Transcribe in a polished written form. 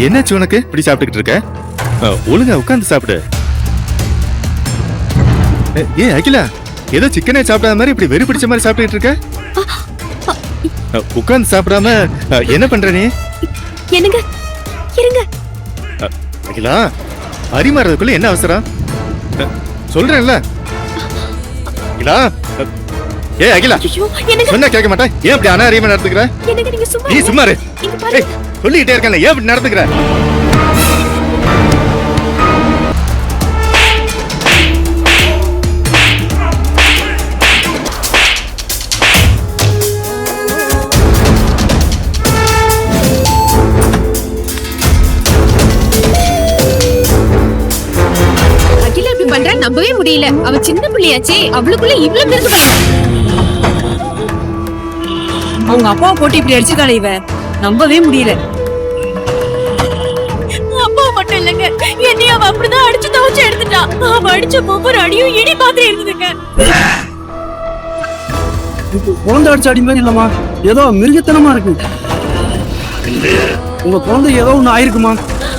என்னாச்சு உனக்கு இப்படி சாப்பிட்டுக்கிட்டு இருக்க? ஒழுங்கா உட்காந்து சாப்பிடு. ஏன் அகிலா, ஏதோ சிக்கனே சாப்பிடாத மாதிரி இப்படி வெறி பிடிச்ச மாதிரி சாப்பிட்டுட்டு இருக்க? உட்காந்து சாப்பிடாம என்ன பண்ற நீ? என்னங்க இருங்க. அகிலா, பரிமாறதுக்குள்ள என்ன அவசரம் சொல்றேன்ல. அகிலா, ஏய் அகிலா, சொன்னா கேட்க மாட்டேன். ஏன் இப்படி அனாரியமா நடந்துக்கிற? நீ சும்மா இரு. சொல்லிக்கிட்டே இருக்கேன்ல, ஏன் இப்படி நடந்துக்கிற? நம்பவே முடியல. அவ சின்ன பிள்ளையாச்சே, அவளுக்குள்ள இவ்வளவு பெருக்கு. அவங்க அப்பாவை போட்டு இப்படி அடிச்சுக்காளே இவ, நம்பவே முடியல. அப்பா மட்டும் இல்லங்க, என்னைய அவ அப்படிதான் அடிச்சு துவச்சு எடுத்துட்டா. அவ அடிச்ச ஒவ்வொரு அடியும் இடி மாதிரி இருந்ததுங்க. குழந்தை அடிச்ச அடி மாதிரி இல்லம்மா, ஏதோ மிருகத்தனமா இருக்கு. உங்க குழந்தை ஏதோ ஒண்ணு ஆயிருக்குமா?